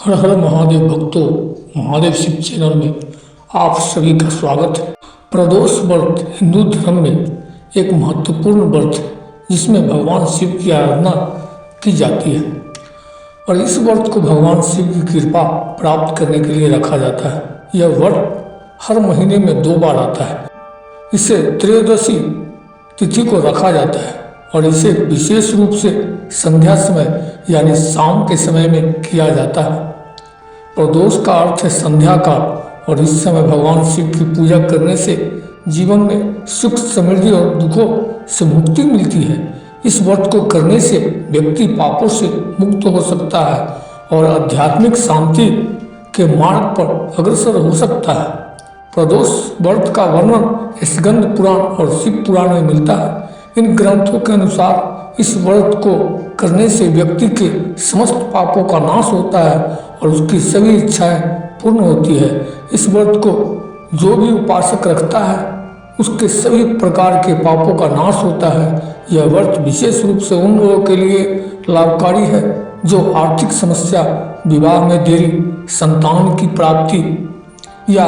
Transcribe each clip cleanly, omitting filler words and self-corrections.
हर हर महादेव भक्तों, महादेव शिव चैनल में आप सभी का स्वागत है। प्रदोष व्रत हिंदू धर्म में एक महत्वपूर्ण व्रत है जिसमें भगवान शिव की आराधना की जाती है और इस व्रत को भगवान शिव की कृपा प्राप्त करने के लिए रखा जाता है। यह व्रत हर महीने में 2 बार आता है। इसे त्रयोदशी तिथि को रखा जाता है और इसे विशेष रूप से संध्या समय यानी शाम के समय में किया जाता है। प्रदोष का अर्थ है संध्या का और इस समय भगवान शिव की पूजा करने से जीवन में सुख समृद्धि और दुखों से मुक्ति मिलती है। इस व्रत को करने से व्यक्ति पापों से मुक्त हो सकता है और आध्यात्मिक शांति के मार्ग पर अग्रसर हो सकता है। प्रदोष व्रत का वर्णन स्कंद पुराण और शिव पुराण में मिलता है। इन ग्रंथों के अनुसार इस व्रत को करने से व्यक्ति के समस्त पापों का नाश होता है और उसकी सभी इच्छाएं पूर्ण होती है। इस व्रत को जो भी उपासक रखता है उसके सभी प्रकार के पापों का नाश होता है। यह व्रत विशेष रूप से उन लोगों के लिए लाभकारी है जो आर्थिक समस्या, विवाह में देरी, संतान की प्राप्ति या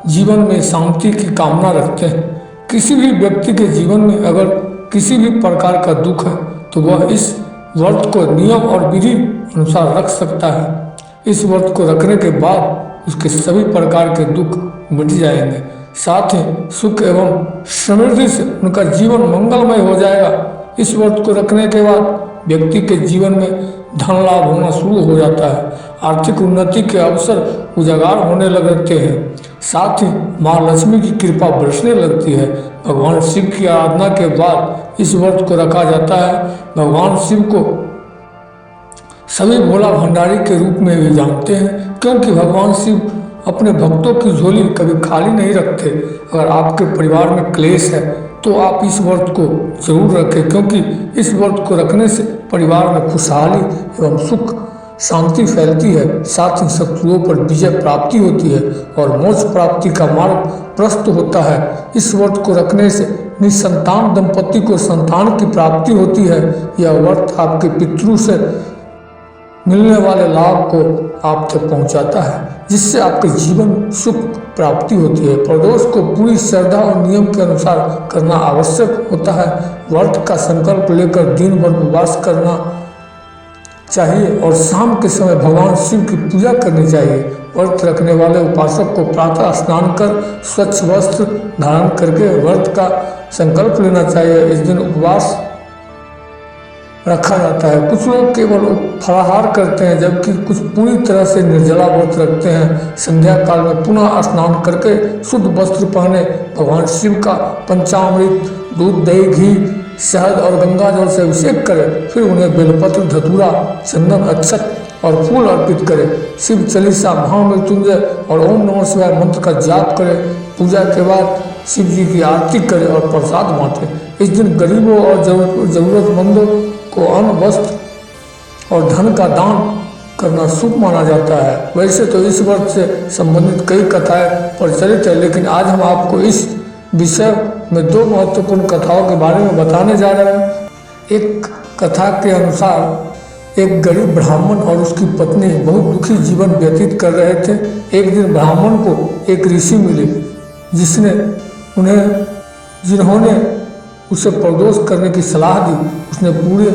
जीवन में शांति की कामना रखते हैं। किसी भी व्यक्ति के जीवन में अगर किसी भी प्रकार का दुख है तो वह इस व्रत को नियम और विधि अनुसार रख सकता है। इस व्रत को रखने के बाद उसके सभी प्रकार के दुख मिट जाएंगे, साथ ही सुख एवं समृद्धि से उनका जीवन मंगलमय हो जाएगा। इस व्रत को रखने के बाद व्यक्ति के जीवन में धन लाभ होना शुरू हो जाता है, आर्थिक उन्नति के अवसर उजागर होने लगते हैं, साथ ही माँ लक्ष्मी की कृपा बरसने लगती है। भगवान शिव की आराधना के बाद इस व्रत को रखा जाता है। भगवान शिव को सभी भोला भंडारी के रूप में भी जानते हैं क्योंकि भगवान शिव अपने भक्तों की झोली कभी खाली नहीं रखते। अगर आपके परिवार में क्लेश है तो आप इस व्रत को जरूर रखें क्योंकि इस व्रत को रखने से परिवार में खुशहाली एवं सुख शांति फैलती है, साथ ही शत्रुओं पर विजय प्राप्ति होती है और मोक्ष प्राप्ति का मार्ग प्रशस्त होता है। इस व्रत को रखने से निसंतान दंपति को संतान की प्राप्ति होती है। यह व्रत आपके पितरों से मिलने वाले लाभ को आप तक पहुंचाता है जिससे आपके जीवन सुख प्राप्ति होती है। प्रदोष को पूरी श्रद्धा और नियम के अनुसार करना आवश्यक होता है। व्रत का संकल्प लेकर दिन भर उपवास करना चाहिए और शाम के समय भगवान शिव की पूजा करनी चाहिए। व्रत रखने वाले उपासक को प्रातः स्नान कर स्वच्छ वस्त्र धारण करके व्रत का संकल्प लेना चाहिए। इस दिन उपवास रखा जाता है। कुछ लोग केवल फलाहार करते हैं जबकि कुछ पूरी तरह से निर्जला व्रत रखते हैं। संध्या काल में पुनः स्नान करके शुद्ध वस्त्र पहने भगवान शिव का पंचामृत, दूध, दही, घी, शहद और गंगा जल से अभिषेक करें। फिर उन्हें बेलपत्र, धतूरा, चंदन, अक्षत और फूल अर्पित करें। शिव चालीसा, महामृत्युंजय और ओम नमः शिवाय मंत्र का जाप करें। पूजा के बाद शिव जी की आरती करें और प्रसाद बांटें। इस दिन गरीबों और जरूरतमंदों को अन्न, वस्त्र और धन का दान करना शुभ माना जाता है। वैसे तो इस व्रत से संबंधित कई कथाएं प्रचलित है, लेकिन आज हम आपको इस विषय में 2 महत्वपूर्ण कथाओं के बारे में बताने जा रहे हैं। एक कथा के अनुसार एक गरीब ब्राह्मण और उसकी पत्नी बहुत दुखी जीवन व्यतीत कर रहे थे। एक दिन ब्राह्मण को एक ऋषि मिले जिन्होंने उसे प्रदोष करने की सलाह दी। उसने पूरे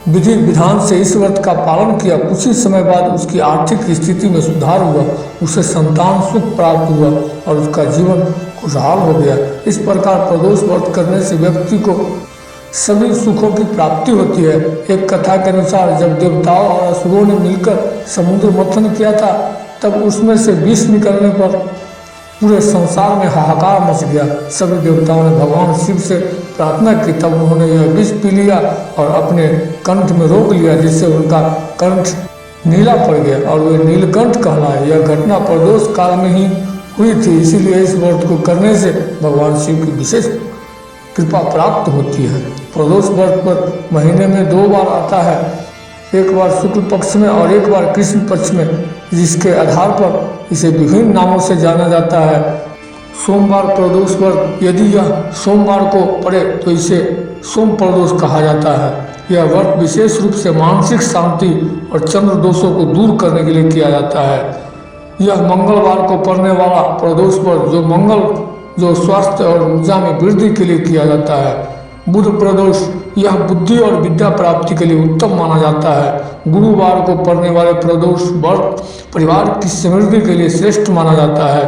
विधि विधान से इस व्रत का पालन किया। कुछ ही समय बाद उसकी आर्थिक स्थिति में सुधार हुआ, उसे संतान सुख प्राप्त हुआ और उसका जीवन खुशहाल हो गया। इस प्रकार प्रदोष व्रत करने से व्यक्ति को सभी सुखों की प्राप्ति होती है। एक कथा के अनुसार जब देवताओं और असुरों ने मिलकर समुद्र मंथन किया था तब उसमें से विष निकलने पर पूरे संसार में हाहाकार मच गया। सभी देवताओं ने भगवान शिव से प्रार्थना की, तब उन्होंने यह विष पी लिया और अपने कंठ में रोक लिया जिससे उनका कंठ नीला पड़ गया और वे नीलकंठ कहलाए। यह घटना प्रदोष काल में ही हुई थी, इसीलिए इस व्रत को करने से भगवान शिव की विशेष कृपा प्राप्त होती है। प्रदोष व्रत पर महीने में 2 बार आता है, एक बार शुक्ल पक्ष में और एक बार कृष्ण पक्ष में, जिसके आधार पर इसे विभिन्न नामों से जाना जाता है। सोमवार प्रदोष व्रत, यदि यह सोमवार को पड़े तो इसे सोम प्रदोष कहा जाता है। यह व्रत विशेष रूप से मानसिक शांति और चंद्र दोषों को दूर करने के लिए किया जाता है। यह मंगलवार को पड़ने वाला प्रदोष व्रत जो स्वास्थ्य और ऊर्जा में वृद्धि के लिए किया जाता है। बुध प्रदोष यह बुद्धि और विद्या प्राप्ति के लिए उत्तम माना जाता है। गुरुवार को पड़ने वाले प्रदोष व्रत परिवार की समृद्धि के लिए श्रेष्ठ माना जाता है।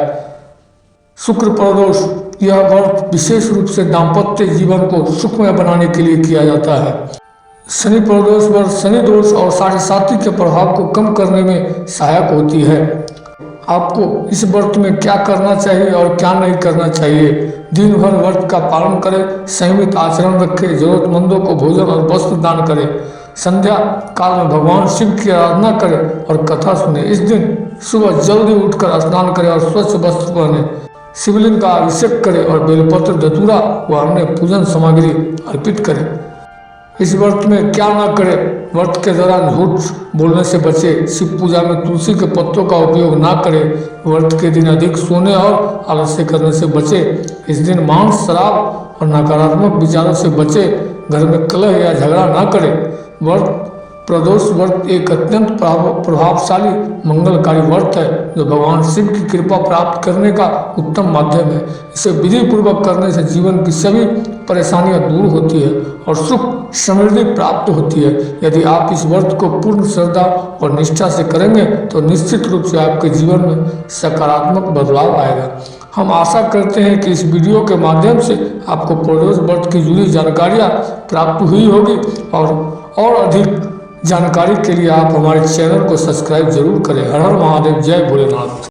शुक्र प्रदोष यह व्रत विशेष रूप से दाम्पत्य जीवन को सुखमय बनाने के लिए किया जाता है। शनि प्रदोष व्रत शनि दोष और साढ़े के प्रभाव को कम करने में सहायक होती है। आपको इस व्रत में क्या करना चाहिए और क्या नहीं करना चाहिए। दिन भर व्रत का पालन करें, संयमित आचरण रखें, जरूरतमंदों को भोजन और वस्त्र दान करें, संध्या काल में भगवान शिव की आराधना करें और कथा सुने। इस दिन सुबह जल्दी उठकर स्नान करें और स्वच्छ वस्त्र पहने, शिवलिंग का अभिषेक करें और बेलपत्र धतूरा व अन्य पूजन सामग्री अर्पित करें। इस व्रत में क्या ना करें। व्रत के दौरान झूठ बोलने से बचें, शिव पूजा में तुलसी के पत्तों का उपयोग ना करें, व्रत के दिन अधिक सोने और आलस्य करने से बचें। इस दिन मांस, शराब और नकारात्मक विचारों से बचें, घर में कलह या झगड़ा ना करें। प्रदोष व्रत एक अत्यंत प्रभावशाली मंगलकारी व्रत है जो भगवान शिव की कृपा प्राप्त करने का उत्तम माध्यम है। इसे विधि पूर्वक करने से जीवन की सभी परेशानियां दूर होती है और सुख समृद्धि प्राप्त होती है। यदि आप इस व्रत को पूर्ण श्रद्धा और निष्ठा से करेंगे तो निश्चित रूप से आपके जीवन में सकारात्मक बदलाव आएगा। हम आशा करते हैं कि इस वीडियो के माध्यम से आपको प्रदोष व्रत की जुड़ी जानकारियाँ प्राप्त हुई होगी और अधिक जानकारी के लिए आप हमारे चैनल को सब्सक्राइब जरूर करें। हर हर महादेव, जय भोलेनाथ।